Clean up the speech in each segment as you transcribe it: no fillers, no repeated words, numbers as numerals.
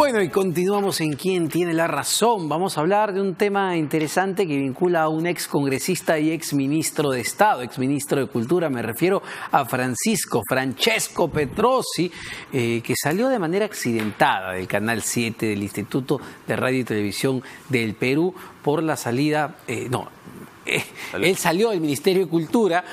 Bueno, y continuamos en ¿Quién tiene la razón? Vamos a hablar de un tema interesante que vincula a un ex congresista y ex ministro de Estado, ex ministro de Cultura. Me refiero a Francesco Petrosi, que salió de manera accidentada del Canal 7 del Instituto de Radio y Televisión del Perú por la salida... Él salió del Ministerio de Cultura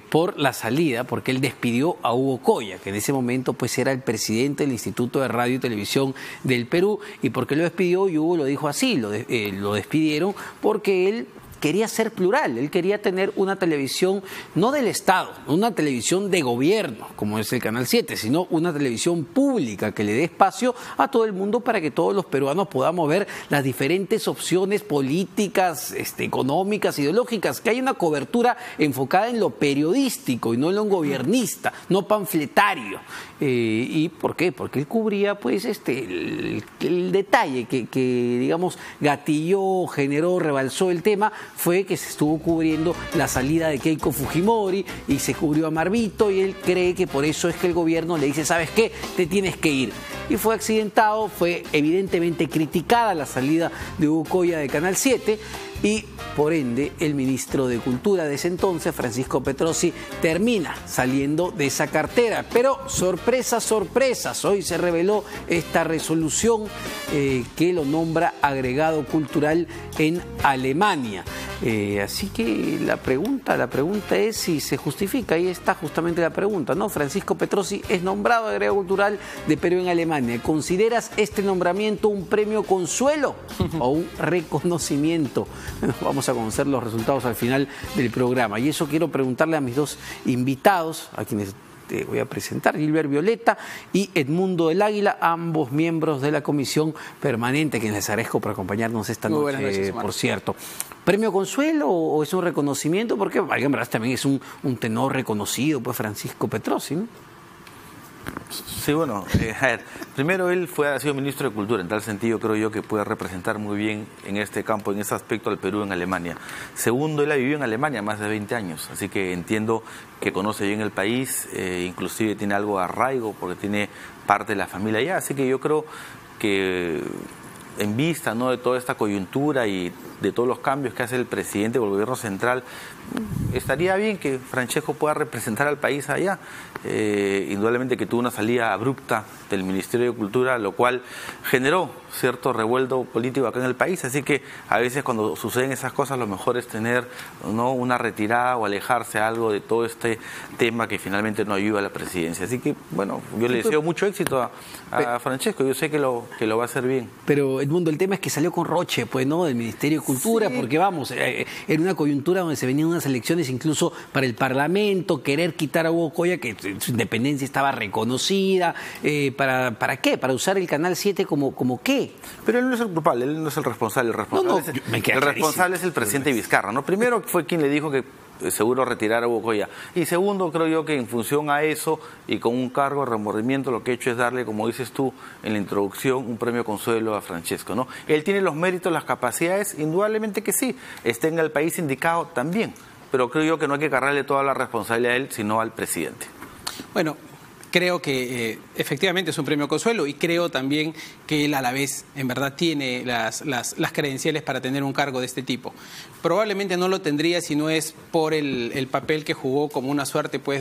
por la salida, porque él despidió a Hugo Coya, que en ese momento pues era el presidente del Instituto de Radio y Televisión del Perú. ¿Y por qué lo despidió? Y Hugo lo dijo así, lo despidieron porque él quería ser plural, él quería tener una televisión no del Estado, una televisión de gobierno, como es el Canal 7, sino una televisión pública que le dé espacio a todo el mundo para que todos los peruanos podamos ver las diferentes opciones políticas, económicas, ideológicas, que hay una cobertura enfocada en lo periodístico y no en lo gobiernista, no panfletario. ¿Y por qué? Porque él cubría pues el detalle que digamos gatilló, generó, rebalsó el tema, fue que se estuvo cubriendo la salida de Keiko Fujimori y se cubrió a Marvito, y él cree que por eso es que el gobierno le dice, ¿sabes qué? Te tienes que ir. Y fue accidentado, fue evidentemente criticada la salida de Hugo Coya de Canal 7 y por ende el ministro de Cultura de ese entonces, Francisco Petrosi, termina saliendo de esa cartera. Pero sorpresas, sorpresas, hoy se reveló esta resolución que lo nombra agregado cultural en Alemania. Así que la pregunta es si se justifica. Ahí está justamente la pregunta, ¿no? Francisco Petrosi es nombrado agregado cultural de Perú en Alemania. ¿Consideras este nombramiento un premio consuelo o un reconocimiento? Vamos a conocer los resultados al final del programa. Y eso quiero preguntarle a mis dos invitados, a quienes te voy a presentar, Gilbert Violeta y Edmundo del Águila, ambos miembros de la Comisión Permanente, quienes les agradezco por acompañarnos esta noche. Buenas noches, por cierto. ¿Premio consuelo o es un reconocimiento? Porque en verdad también es un tenor reconocido, pues Francisco Petrosi, ¿no? Sí, bueno, a ver, primero él ha sido ministro de Cultura, en tal sentido creo yo que puede representar muy bien en este campo, en ese aspecto al Perú en Alemania. Segundo, él ha vivido en Alemania más de 20 años, así que entiendo que conoce bien el país, inclusive tiene algo de arraigo porque tiene parte de la familia allá, así que yo creo que en vista, ¿no?, de toda esta coyuntura y de todos los cambios que hace el presidente o el gobierno central, estaría bien que Francesco pueda representar al país allá. Indudablemente que tuvo una salida abrupta del Ministerio de Cultura, lo cual generó cierto revuelto político acá en el país, así que a veces cuando suceden esas cosas lo mejor es tener, ¿no?, una retirada o alejarse algo de todo este tema que finalmente no ayuda a la presidencia. Así que, bueno, yo le deseo mucho éxito a Francesco, yo sé que lo va a hacer bien. Pero, Edmundo, el tema es que salió con Roche, pues, ¿no?, del Ministerio de Cultura, sí, porque vamos, era una coyuntura donde se venían unas elecciones incluso para el Parlamento, querer quitar a Hugo Coya, que su independencia estaba reconocida, ¿para qué? ¿Para usar el Canal 7 como qué? Pero él no es el culpable, él no es el responsable. El responsable es el presidente Vizcarra, ¿no? Primero fue quien le dijo que seguro retirar a Hugo Coya. Y segundo, creo yo que en función a eso y con un cargo de remordimiento, lo que he hecho es darle, como dices tú en la introducción, un premio consuelo a Francesco, ¿no? Él tiene los méritos, las capacidades, indudablemente que sí. Esté en el país indicado también. Pero creo yo que no hay que cargarle toda la responsabilidad a él, sino al presidente. Bueno, creo que efectivamente es un premio consuelo y creo también que él a la vez en verdad tiene las credenciales para tener un cargo de este tipo. Probablemente no lo tendría si no es por el papel que jugó como una suerte pues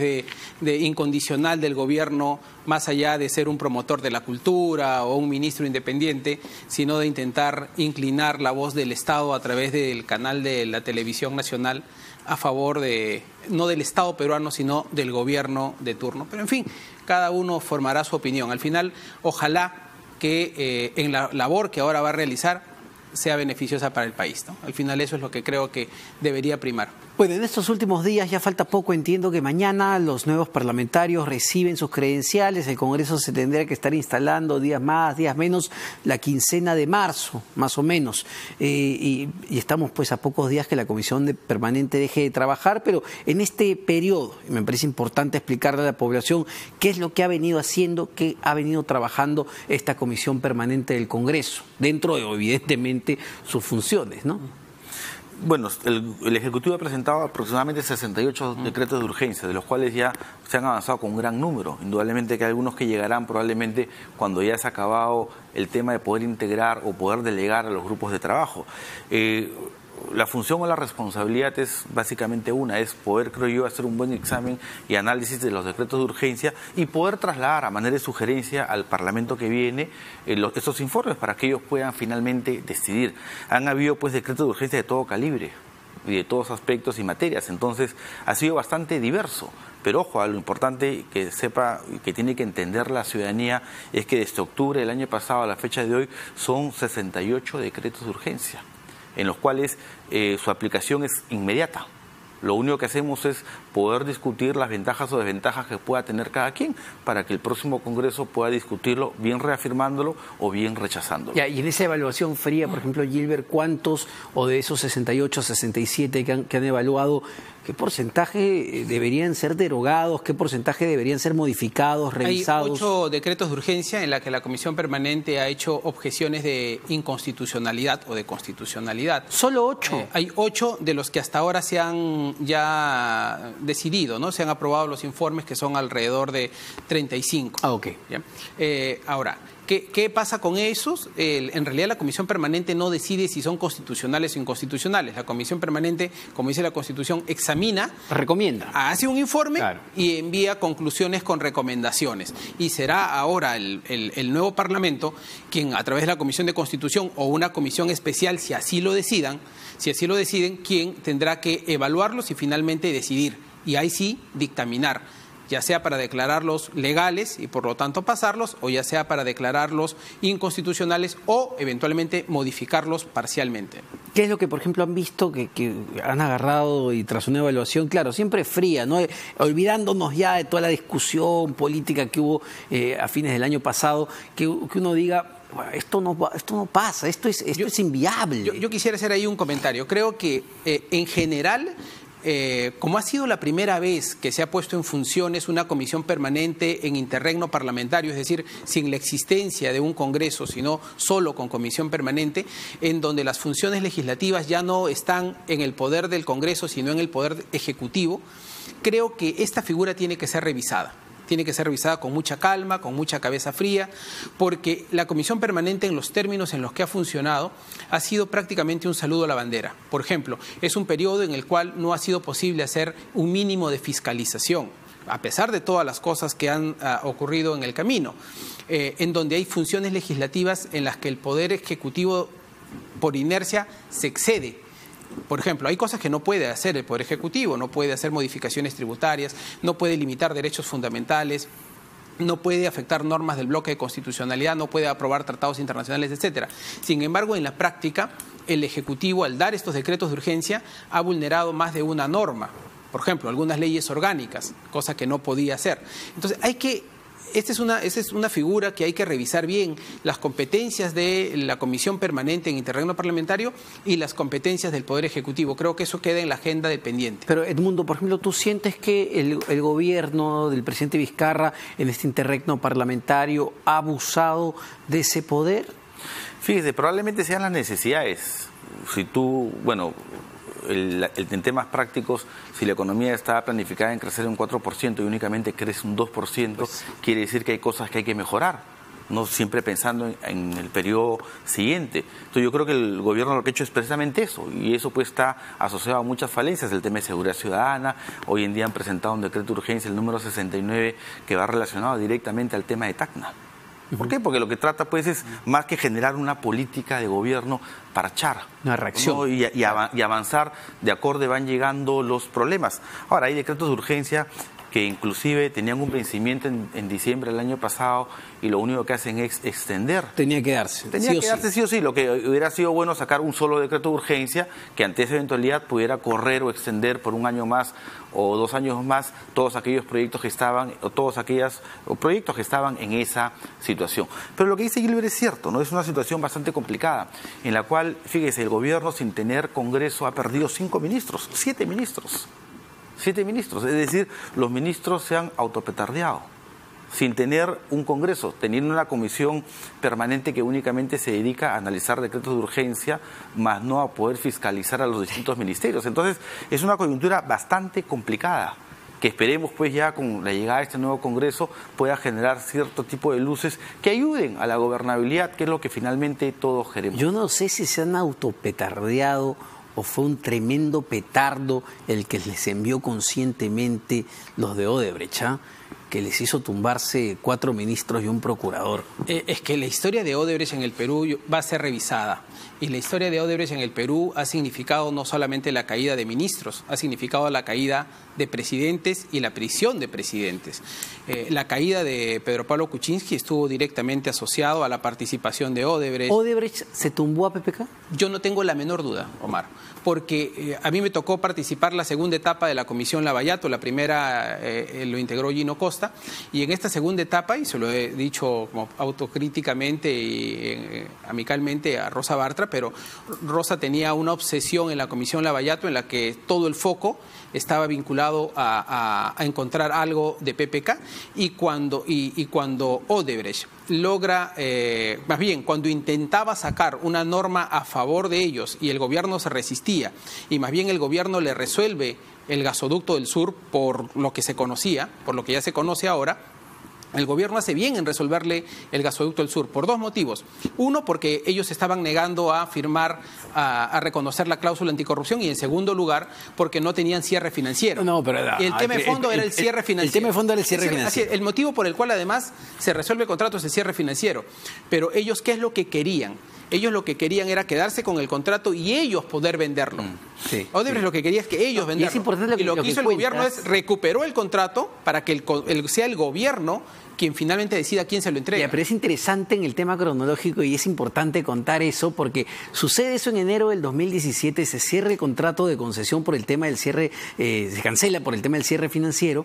de incondicional del gobierno, más allá de ser un promotor de la cultura o un ministro independiente, sino de intentar inclinar la voz del Estado a través del canal de la televisión nacional a favor no del Estado peruano, sino del gobierno de turno. Pero en fin, cada uno formará su opinión. Al final, ojalá que en la labor que ahora va a realizar sea beneficiosa para el país, ¿no? Al final eso es lo que creo que debería primar. Bueno, en estos últimos días, ya falta poco, entiendo que mañana los nuevos parlamentarios reciben sus credenciales, el Congreso se tendrá que estar instalando días más, días menos, la quincena de marzo, más o menos, y estamos pues a pocos días que la Comisión Permanente deje de trabajar, pero en este periodo, me parece importante explicarle a la población qué es lo que ha venido haciendo, qué ha venido trabajando esta Comisión Permanente del Congreso, dentro de, evidentemente, sus funciones, ¿no? Bueno, el Ejecutivo ha presentado aproximadamente 68 decretos de urgencia, de los cuales ya se han avanzado con un gran número. Indudablemente que hay algunos que llegarán probablemente cuando ya se ha acabado el tema de poder integrar o poder delegar a los grupos de trabajo. La función o la responsabilidad es básicamente una, es poder, creo yo, hacer un buen examen y análisis de los decretos de urgencia y poder trasladar a manera de sugerencia al Parlamento que viene estos informes para que ellos puedan finalmente decidir. Han habido pues decretos de urgencia de todo calibre y de todos aspectos y materias, entonces ha sido bastante diverso. Pero ojo, lo importante que sepa y que tiene que entender la ciudadanía es que desde octubre del año pasado a la fecha de hoy son 68 decretos de urgencia, en los cuales su aplicación es inmediata. Lo único que hacemos es poder discutir las ventajas o desventajas que pueda tener cada quien para que el próximo Congreso pueda discutirlo, bien reafirmándolo o bien rechazándolo. Ya, y en esa evaluación fría, por ejemplo, Gilbert, ¿cuántos o de esos 68, 67 que han evaluado, qué porcentaje deberían ser derogados, qué porcentaje deberían ser modificados, revisados? Hay 8 decretos de urgencia en la que la Comisión Permanente ha hecho objeciones de inconstitucionalidad o de constitucionalidad. ¿Solo 8? Hay 8 de los que hasta ahora se han ya decidido, ¿no? Se han aprobado los informes, que son alrededor de 35. Ah, ok. ¿Ya? Ahora, ¿qué pasa con esos? En realidad la Comisión Permanente no decide si son constitucionales o inconstitucionales. La Comisión Permanente, como dice la Constitución, examina, recomienda, hace un informe, claro, y envía conclusiones con recomendaciones. Y será ahora el nuevo Parlamento quien, a través de la Comisión de Constitución o una comisión especial, si así lo deciden, quien tendrá que evaluarlos y finalmente decidir. Y ahí sí dictaminar, ya sea para declararlos legales y por lo tanto pasarlos, o ya sea para declararlos inconstitucionales o eventualmente modificarlos parcialmente. ¿Qué es lo que, por ejemplo, han visto que han agarrado y tras una evaluación, claro, siempre fría, ¿no? Olvidándonos ya de toda la discusión política que hubo a fines del año pasado, que uno diga, esto no pasa, esto es inviable? Yo quisiera hacer ahí un comentario. Creo que en general, como ha sido la primera vez que se ha puesto en funciones una comisión permanente en interregno parlamentario, es decir, sin la existencia de un Congreso, sino solo con comisión permanente, en donde las funciones legislativas ya no están en el poder del Congreso, sino en el poder ejecutivo, creo que esta figura tiene que ser revisada. Tiene que ser revisada con mucha calma, con mucha cabeza fría, porque la Comisión Permanente, en los términos en los que ha funcionado, ha sido prácticamente un saludo a la bandera. Por ejemplo, es un periodo en el cual no ha sido posible hacer un mínimo de fiscalización, a pesar de todas las cosas que han ocurrido en el camino, en donde hay funciones legislativas en las que el Poder Ejecutivo, por inercia, se excede. Por ejemplo, hay cosas que no puede hacer el Poder Ejecutivo, no puede hacer modificaciones tributarias, no puede limitar derechos fundamentales, no puede afectar normas del bloque de constitucionalidad, no puede aprobar tratados internacionales, etcétera. Sin embargo, en la práctica, el Ejecutivo, al dar estos decretos de urgencia, ha vulnerado más de una norma. Por ejemplo, algunas leyes orgánicas, cosa que no podía hacer. Entonces, esta es una figura que hay que revisar bien, las competencias de la Comisión Permanente en interregno parlamentario y las competencias del Poder Ejecutivo. Creo que eso queda en la agenda del pendiente. Pero, Edmundo, por ejemplo, ¿tú sientes que el gobierno del presidente Vizcarra en este interregno parlamentario ha abusado de ese poder? Fíjese, probablemente sean las necesidades. Si tú, bueno, en temas prácticos, si la economía está planificada en crecer un 4% y únicamente crece un 2%, quiere decir que hay cosas que hay que mejorar, no siempre pensando en el periodo siguiente. Entonces yo creo que el gobierno lo que ha hecho es precisamente eso, y eso pues está asociado a muchas falencias, el tema de seguridad ciudadana. Hoy en día han presentado un decreto de urgencia, el número 69, que va relacionado directamente al tema de Tacna. ¿Por qué? Porque lo que trata pues es más que generar una política de gobierno parchar, una reacción, ¿no? y avanzar de acorde van llegando los problemas. Ahora, hay decretos de urgencia que inclusive tenían un vencimiento en diciembre del año pasado y lo único que hacen es extender. Tenía que darse. Sí o sí. Lo que hubiera sido bueno sacar un solo decreto de urgencia que ante esa eventualidad pudiera correr o extender por un año más o 2 años más todos aquellos proyectos que estaban, o todos aquellos proyectos que estaban en esa situación. Pero lo que dice Gilbert es cierto, ¿no? Es una situación bastante complicada, en la cual, fíjese, el gobierno sin tener Congreso ha perdido 7 ministros. 7 ministros. Es decir, los ministros se han autopetardeado. sin tener un Congreso, teniendo una comisión permanente que únicamente se dedica a analizar decretos de urgencia, más no a poder fiscalizar a los distintos ministerios. Entonces, es una coyuntura bastante complicada, que esperemos pues ya con la llegada de este nuevo Congreso pueda generar cierto tipo de luces que ayuden a la gobernabilidad, que es lo que finalmente todos queremos. Yo no sé si se han autopetardeado o fue un tremendo petardo el que les envió conscientemente los de Odebrecht, que les hizo tumbarse 4 ministros y un procurador. Es que la historia de Odebrecht en el Perú va a ser revisada. Y la historia de Odebrecht en el Perú ha significado no solamente la caída de ministros, ha significado la caída de presidentes y la prisión de presidentes. La caída de Pedro Pablo Kuczynski estuvo directamente asociado a la participación de Odebrecht. ¿Odebrecht se tumbó a PPK? Yo no tengo la menor duda, Omar, porque a mí me tocó participar la segunda etapa de la Comisión Lavallato. La primera lo integró Gino Costa, y en esta segunda etapa, y se lo he dicho como autocríticamente y amicalmente a Rosa Bartra, pero Rosa tenía una obsesión en la Comisión Lavallato en la que todo el foco estaba vinculado a encontrar algo de PPK, y cuando Odebrecht logra, más bien, cuando intentaba sacar una norma a favor de ellos y el gobierno se resistía, y más bien el gobierno le resuelve el gasoducto del sur por lo que se conocía, por lo que ya se conoce ahora, el gobierno hace bien en resolverle el gasoducto del sur por 2 motivos. Uno, porque ellos estaban negando a firmar, a reconocer la cláusula anticorrupción, y en segundo lugar, porque no tenían cierre financiero. No, pero el tema de fondo era el cierre financiero. El tema de fondo era el cierre financiero. Así, el motivo por el cual además se resuelve el contrato es el cierre financiero. Pero ellos, ¿qué es lo que querían? Ellos lo que querían era quedarse con el contrato y ellos poder venderlo. Sí, Odebrecht lo que quería es que ellos venderlo. Y es importante y lo que hizo el gobierno es recuperó el contrato para que sea el gobierno quien finalmente decida quién se lo entrega. Pero es interesante en el tema cronológico, y es importante contar eso porque sucede eso en enero del 2017, se cierra el contrato de concesión por el tema del cierre, se cancela por el tema del cierre financiero.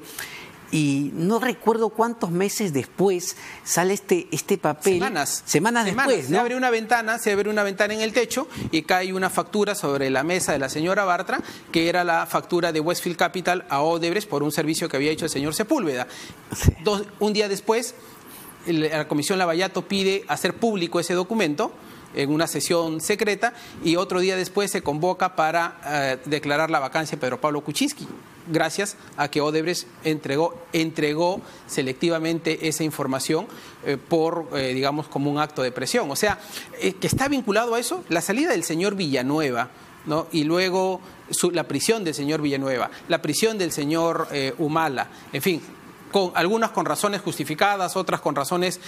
Y no recuerdo cuántos meses después sale este papel. Semanas después, ¿no? Se abre una ventana en el techo y cae una factura sobre la mesa de la señora Bartra, que era la factura de Westfield Capital a Odebrecht por un servicio que había hecho el señor Sepúlveda. Sí. Un día después, la Comisión Lavallato pide hacer público ese documento en una sesión secreta, y otro día después se convoca para declarar la vacancia de Pedro Pablo Kuczynski, gracias a que Odebrecht entregó selectivamente esa información digamos, como un acto de presión. O sea, que está vinculado a eso, la salida del señor Villanueva, ¿no? Y luego la prisión del señor Villanueva, la prisión del señor Humala, en fin, algunas con razones justificadas, otras con razones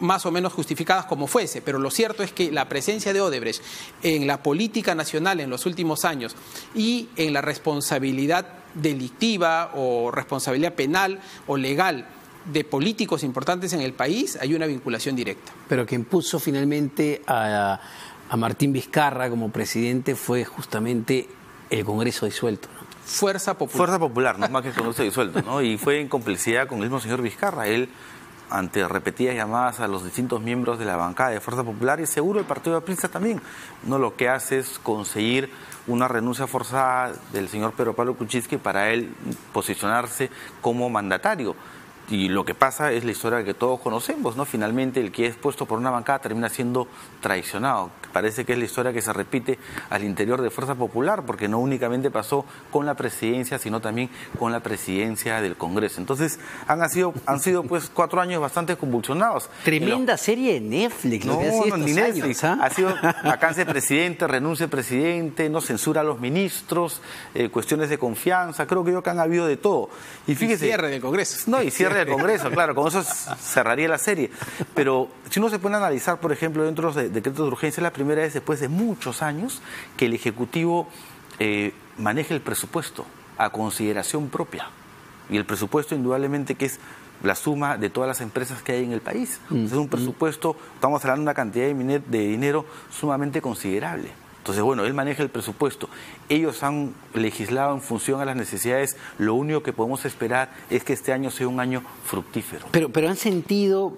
más o menos justificadas, como fuese, pero lo cierto es que la presencia de Odebrecht en la política nacional en los últimos años y en la responsabilidad delictiva o responsabilidad penal o legal de políticos importantes en el país, hay una vinculación directa. Pero quien puso finalmente a Martín Vizcarra como presidente fue justamente el Congreso disuelto, ¿no? Fuerza Popular. Fuerza Popular, no más que el Congreso disuelto, ¿no? Y fue en complicidad con el mismo señor Vizcarra. Él, ante repetidas llamadas a los distintos miembros de la bancada de Fuerza Popular, y seguro el Partido Aprista también, no, lo que hace es conseguir una renuncia forzada del señor Pedro Pablo Kuczynski para él posicionarse como mandatario. Y lo que pasa es la historia que todos conocemos, ¿no? Finalmente el que es puesto por una bancada termina siendo traicionado. Parece que es la historia que se repite al interior de Fuerza Popular, porque no únicamente pasó con la presidencia, sino también con la presidencia del Congreso. Entonces han sido pues 4 años bastante convulsionados. Tremenda serie de Netflix. No, ni Netflix. Ha sido vacancia de presidente, renuncia de presidente, no censura a los ministros, cuestiones de confianza. Creo que han habido de todo. Y fíjese, cierre del Congreso. No, y cierre del Congreso, claro, con eso cerraría la serie. Pero si uno se pone a analizar, por ejemplo, dentro de los decretos de urgencia, la primera vez después de muchos años que el Ejecutivo maneje el presupuesto a consideración propia. Y el presupuesto indudablemente que es la suma de todas las empresas que hay en el país. Es un presupuesto, estamos hablando de una cantidad de dinero sumamente considerable. Entonces, bueno, él maneja el presupuesto. Ellos han legislado en función a las necesidades. Lo único que podemos esperar es que este año sea un año fructífero. Pero han sentido,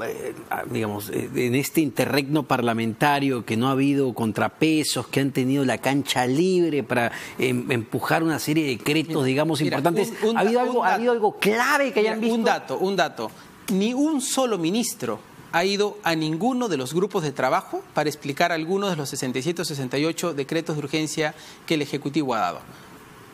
digamos, en este interregno parlamentario que no ha habido contrapesos, que han tenido la cancha libre para empujar una serie de decretos, digamos, importantes. ¿Ha habido algo clave que hayan visto? Un dato. ni un solo ministro ha ido a ninguno de los grupos de trabajo para explicar algunos de los 67 o 68 decretos de urgencia que el Ejecutivo ha dado.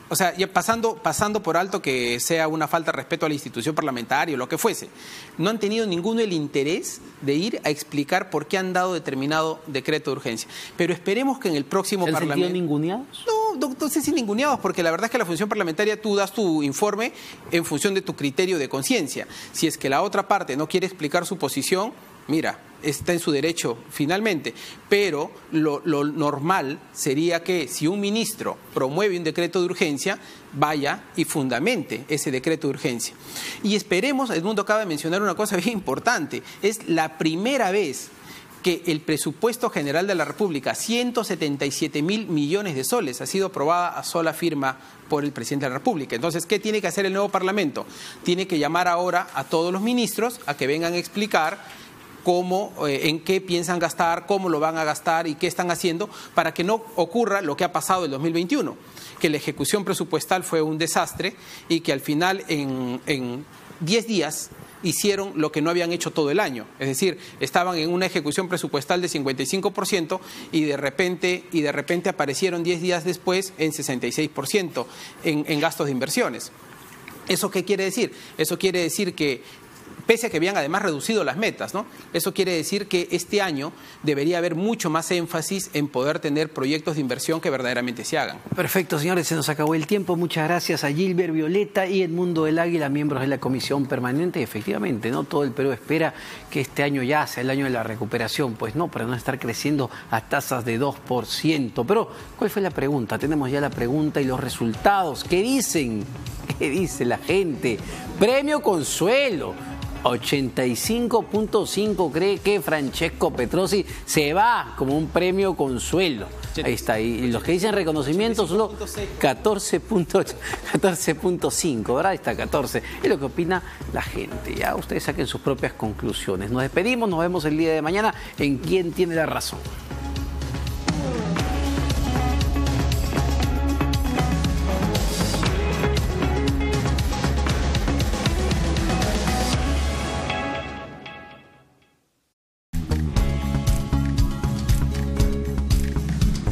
O sea, ya pasando por alto que sea una falta de respeto a la institución parlamentaria o lo que fuese, no han tenido ninguno el interés de ir a explicar por qué han dado determinado decreto de urgencia. Pero esperemos que en el próximo Parlamento... ¿Se han sentido ninguneados? No sé si ninguneados, porque la verdad es que la función parlamentaria tú das tu informe en función de tu criterio de conciencia. Si es que la otra parte no quiere explicar su posición, mira, está en su derecho finalmente, pero lo normal sería que si un ministro promueve un decreto de urgencia, vaya y fundamente ese decreto de urgencia. Y esperemos, Edmundo acaba de mencionar una cosa bien importante, es la primera vez que el presupuesto general de la República, 177.000 millones de soles, ha sido aprobada a sola firma por el presidente de la República. Entonces, ¿qué tiene que hacer el nuevo Parlamento? Tiene que llamar ahora a todos los ministros a que vengan a explicar cómo, en qué piensan gastar, cómo lo van a gastar y qué están haciendo para que no ocurra lo que ha pasado en 2021, que la ejecución presupuestal fue un desastre y que al final en 10 días hicieron lo que no habían hecho todo el año. Es decir, estaban en una ejecución presupuestal de 55% y de repente aparecieron 10 días después en 66% en gastos de inversiones. ¿Eso qué quiere decir? Eso quiere decir que pese a que habían además reducido las metas, ¿no? Eso quiere decir que este año debería haber mucho más énfasis en poder tener proyectos de inversión que verdaderamente se hagan. Perfecto, señores, se nos acabó el tiempo. Muchas gracias a Gilbert Violeta y Edmundo del Águila, miembros de la Comisión Permanente. Efectivamente, no todo el Perú espera que este año ya sea el año de la recuperación, pues no, para no estar creciendo a tasas de 2%. Pero, ¿cuál fue la pregunta? Tenemos ya la pregunta y los resultados. ¿Qué dicen? ¿Qué dice la gente? Premio Consuelo. 85.5 cree que Francesco Petrosi se va como un premio consuelo. Ahí está. Y los que dicen reconocimiento solo 14.5, ¿verdad? Ahí está, 14. Es lo que opina la gente. Ya ustedes saquen sus propias conclusiones. Nos despedimos, nos vemos el día de mañana en ¿Quién tiene la razón?